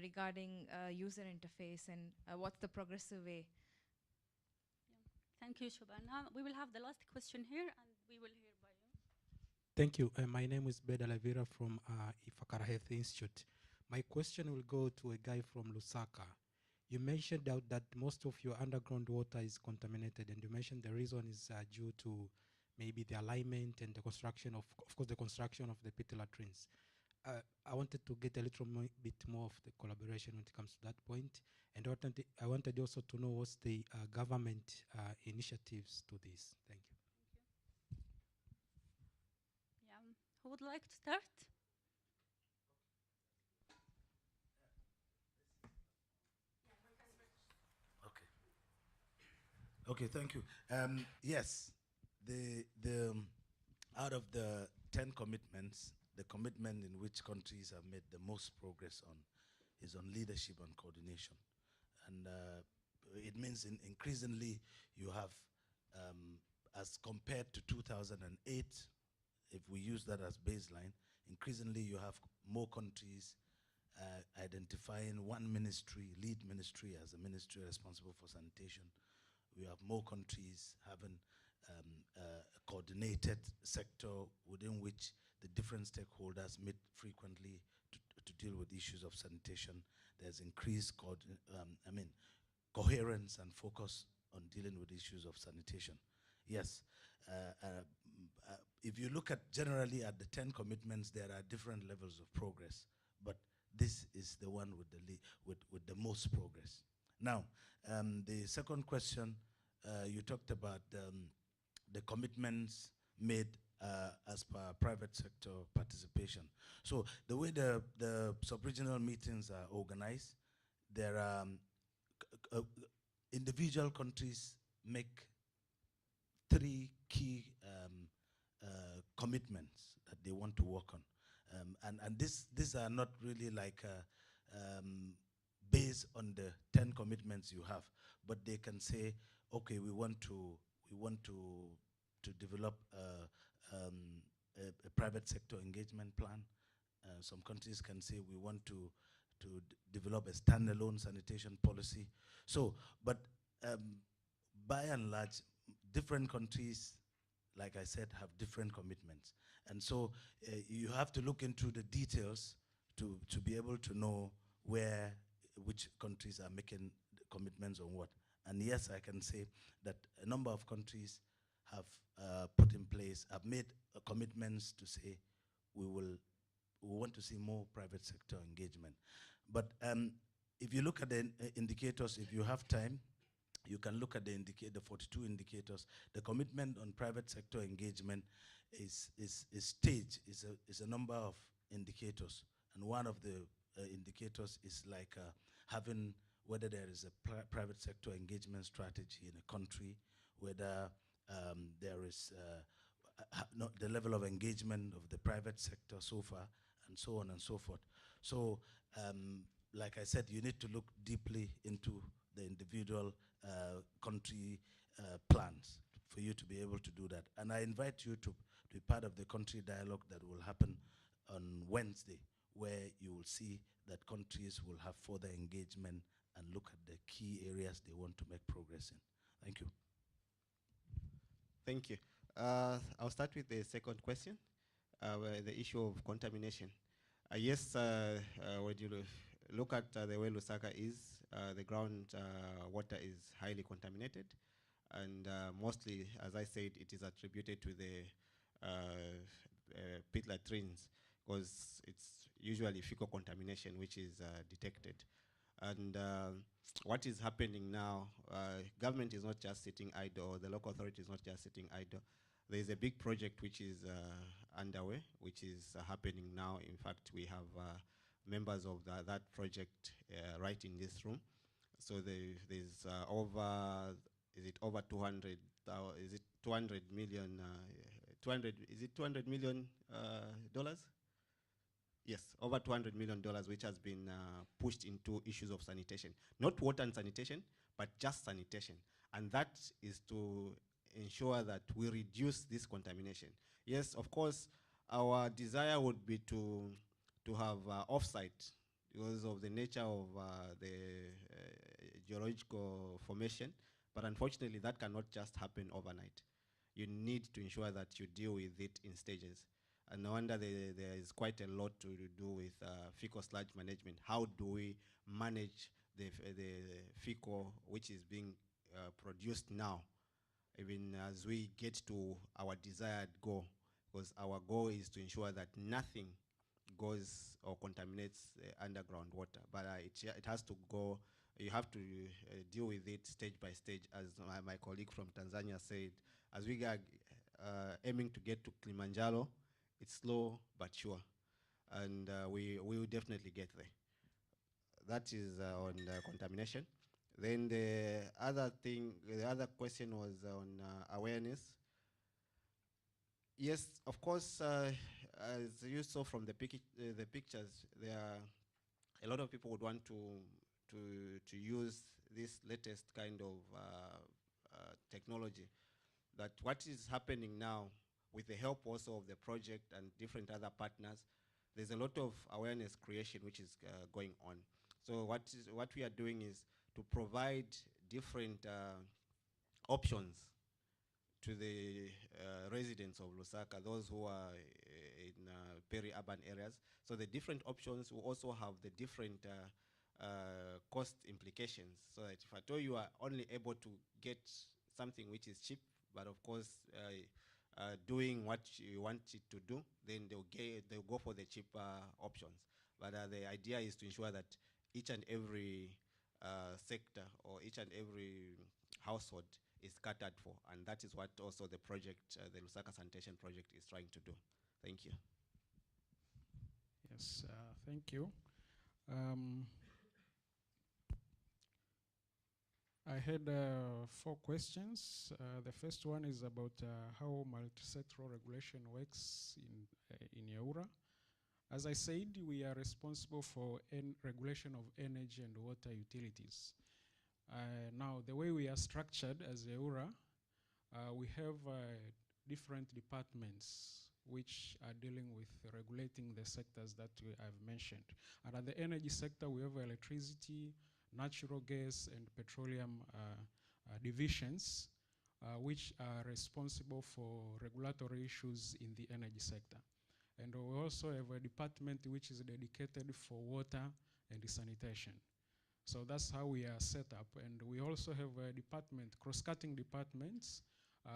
[SPEAKER 10] regarding user interface, and what's the progressive way?
[SPEAKER 5] Yeah. Thank you, Shobana. We will have the last question here, and we will hear by you.
[SPEAKER 11] Thank you. My name is Beda Lavira from Ifakara Health Institute. My question will go to a guy from Lusaka. You mentioned that most of your underground water is contaminated, and you mentioned the reason is due to maybe the alignment and the construction of course, the construction of the pit latrines. I wanted to get a little bit more of the collaboration when it comes to that point, and I wanted also to know what's the government initiatives to this. Thank you.
[SPEAKER 5] Who would like to start?
[SPEAKER 4] Okay. Okay, thank you. Yes, out of the 10 commitments, the commitment in which countries have made the most progress on is on leadership and coordination. And it means increasingly you have, as compared to 2008, if we use that as baseline, increasingly you have more countries identifying one ministry, lead ministry, as a ministry responsible for sanitation. We have more countries having a coordinated sector within which the different stakeholders meet frequently to deal with issues of sanitation. There's increased coherence and focus on dealing with issues of sanitation. Yes, if you look at generally at the 10 commitments, there are different levels of progress, but this is the one with the most progress. Now, the second question, you talked about the commitments made as per private sector participation. So the way the sub-regional meetings are organized, there are individual countries make 3 key commitments that they want to work on. And these are not really like based on the 10 commitments you have, but they can say, okay, we want to develop a private sector engagement plan. Some countries can say we want to develop a standalone sanitation policy. So, but by and large, different countries, like I said, have different commitments. And so you have to look into the details to be able to know which countries are making commitments on what. And yes, I can say that a number of countries have put in place, have made commitments to say we want to see more private sector engagement. But if you look at the indicators, if you have time, you can look at the 42 indicators. The commitment on private sector engagement is staged, is a number of indicators. And one of the indicators is like having whether there is a private sector engagement strategy in a country, whether there is the level of engagement of the private sector so far, and so on and so forth. So, like I said, you need to look deeply into the individual country plans for you to be able to do that. And I invite you to be part of the country dialogue that will happen on Wednesday, where you will see that countries will have further engagement and look at the key areas they want to make progress in. Thank you.
[SPEAKER 6] Thank you. I'll start with the second question, the issue of contamination. Yes, when you look at the way Lusaka is, the ground water is highly contaminated, and mostly, as I said, it is attributed to the pit latrines, because it's usually fecal contamination which is detected. And what is happening now, government is not just sitting idle, or the local authority is not just sitting idle. There is a big project which is underway, which is happening now. In fact, we have members of that project right in this room. So there's over 200, is it 200 million, 200, is it 200 million dollars? Yes, over $200 million, which has been pushed into issues of sanitation. Not water and sanitation, but just sanitation. And that is to ensure that we reduce this contamination. Yes, of course, our desire would be to have offsite because of the nature of the geological formation, but unfortunately that cannot just happen overnight. You need to ensure that you deal with it in stages. And no wonder there is quite a lot to do with fecal sludge management. How do we manage the fecal which is being produced now, even as we get to our desired goal? Because our goal is to ensure that nothing goes or contaminates underground water. But it has to go, you have to deal with it stage by stage, as my colleague from Tanzania said. As we are aiming to get to Kilimanjaro,
[SPEAKER 12] it's slow but sure, and we will definitely get there. That is on contamination. Then the other thing, the other question was on awareness. Yes, of course, as you saw from the pictures, there are a lot of people would want to use this latest kind of technology. That what is happening now, with the help also of the project and different other partners, there's a lot of awareness creation which is going on. So what we are doing is to provide different options to the residents of Lusaka, those who are in peri-urban areas. So the different options will also have the different cost implications. So that if at all you are only able to get something which is cheap, but of course doing what you want it to do, then they'll go for the cheaper options. But the idea is to ensure that each and every sector or each and every household is catered for, and that is what also the project, the Lusaka Sanitation project, is trying to do. Thank you.
[SPEAKER 7] Yes, thank you. I had 4 questions. The first one is about how multi-sectoral regulation works in EWURA. As I said, we are responsible for regulation of energy and water utilities. Now, the way we are structured as EWURA, we have different departments which are dealing with regulating the sectors that I've mentioned. And at the energy sector, we have electricity, natural gas, and petroleum divisions, which are responsible for regulatory issues in the energy sector. And we also have a department which is dedicated for water and sanitation. So that's how we are set up. And we also have a department, cross-cutting departments,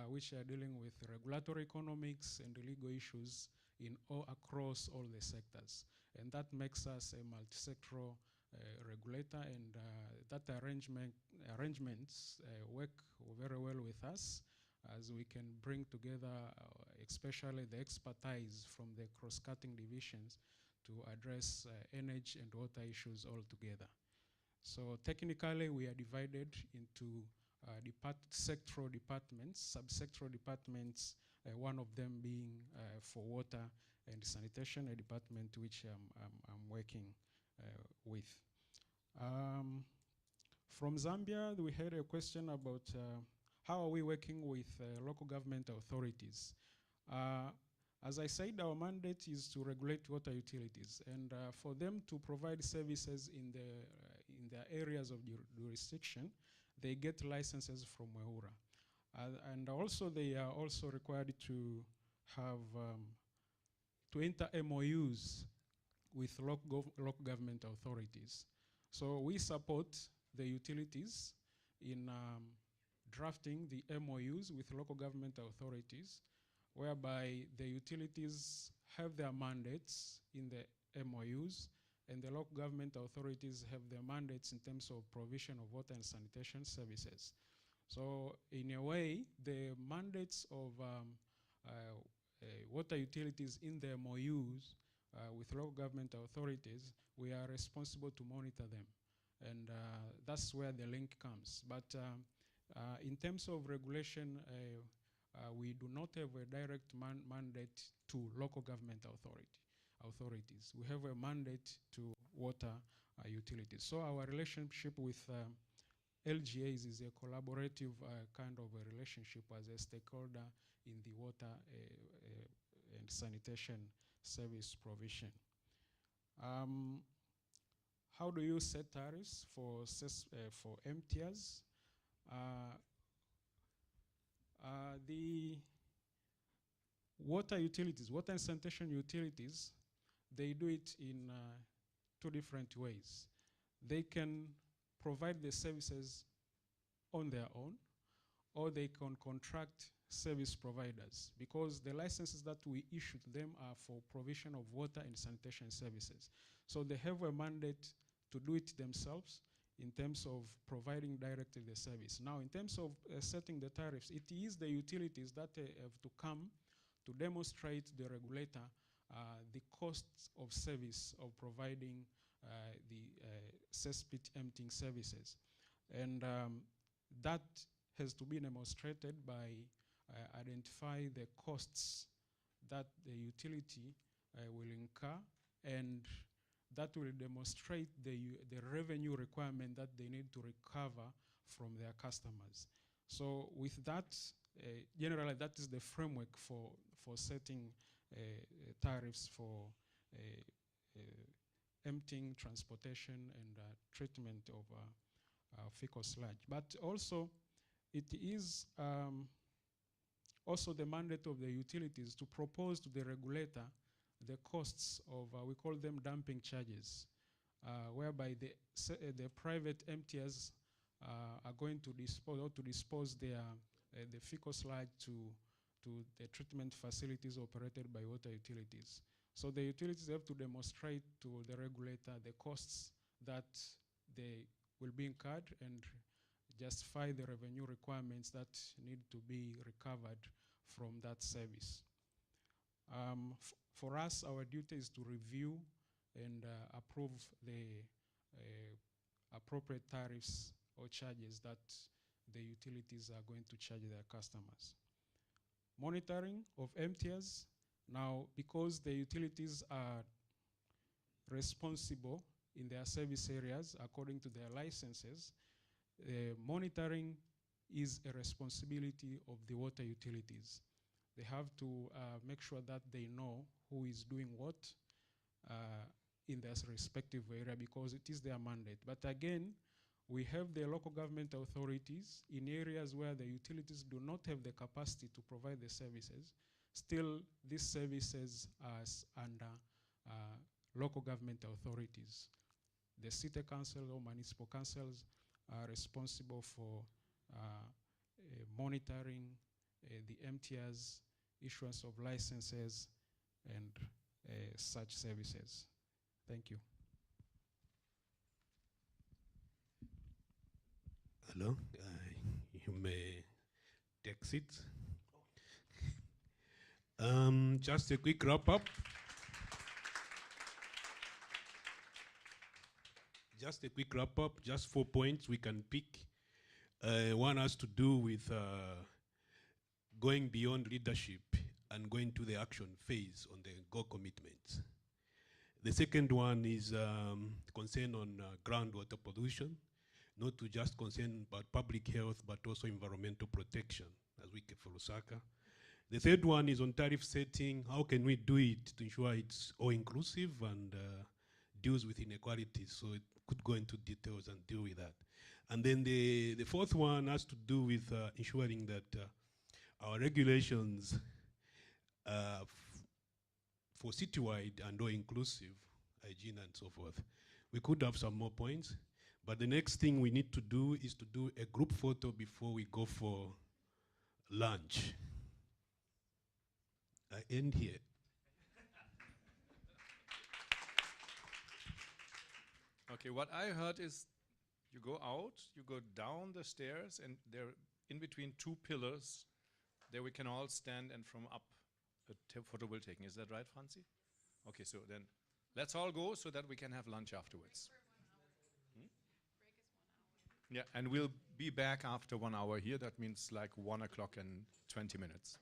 [SPEAKER 7] which are dealing with regulatory economics and legal issues across all the sectors. And that makes us a multi-sectoral regulator, and that arrangements work very well with us, as we can bring together especially the expertise from the cross-cutting divisions to address energy and water issues all together. So technically we are divided into sectoral departments, sub-sectoral departments, one of them being for water and sanitation, a department which I'm working with. From Zambia, we had a question about how are we working with local government authorities. As I said, our mandate is to regulate water utilities, and for them to provide services in their areas of jurisdiction, they get licenses from EWURA. And also they are also required to have, to enter MOUs with local government authorities. So we support the utilities in drafting the MOUs with local government authorities, whereby the utilities have their mandates in the MOUs, and the local government authorities have their mandates in terms of provision of water and sanitation services. So in a way, the mandates of water utilities in the MOUs with local government authorities, we are responsible to monitor them. And that's where the link comes. But in terms of regulation, we do not have a direct mandate to local government authorities. We have a mandate to water utilities. So our relationship with LGAs is a collaborative kind of a relationship as a stakeholder in the water and sanitation service provision. How do you set tariffs for MTIAs? The water utilities, water and sanitation utilities, they do it in 2 different ways. They can provide the services on their own, or they can contract service providers, because the licenses that we issue to them are for provision of water and sanitation services. So they have a mandate to do it themselves in terms of providing directly the service. Now, in terms of setting the tariffs, it is the utilities that have to come to demonstrate the regulator the costs of service of providing the cesspit emptying services. And that has to be demonstrated by identify the costs that the utility will incur, and that will demonstrate the revenue requirement that they need to recover from their customers. So with that, generally that is the framework for setting tariffs for emptying, transportation, and treatment of fecal sludge. But also, it is also the mandate of the utilities to propose to the regulator the costs of, we call them dumping charges, whereby the private emptiers are going to dispose their the fecal sludge to the treatment facilities operated by water utilities. So the utilities have to demonstrate to the regulator the costs that they will be incurred and justify the revenue requirements that need to be recovered from that service. For us, our duty is to review and approve the appropriate tariffs or charges that the utilities are going to charge their customers. Monitoring of emptiers. Now, because the utilities are responsible in their service areas according to their licenses, monitoring is a responsibility of the water utilities. They have to make sure that they know who is doing what in their respective area, because it is their mandate. But again, we have the local government authorities in areas where the utilities do not have the capacity to provide the services. Still, these services are under local government authorities. The city council or municipal councils are responsible for monitoring the MTRs, issuance of licenses, and such services. Thank you.
[SPEAKER 1] Hello, you may take seats. Just a quick wrap up. Just a quick wrap up, just 4 points we can pick. One has to do with going beyond leadership and going to the action phase on the Ngor commitments. The second one is concern on groundwater pollution, not to just concern about public health, but also environmental protection, as we get for Lusaka. The third one is on tariff setting. How can we do it to ensure it's all inclusive and deals with inequalities? So it could go into details and deal with that. And then the fourth one has to do with ensuring that our regulations for citywide and all inclusive, hygiene and so forth. We could have some more points, but the next thing we need to do is to do a group photo before we go for lunch. I end here.
[SPEAKER 3] Okay, what I heard is you go out, you go down the stairs, and they're in between two pillars. There we can all stand, and from up a photo will be taken. Is that right, Franzi? Okay, so then let's all go so that we can have lunch afterwards. Yeah, and we'll be back after 1 hour here. That means like 1 o'clock and 20 minutes.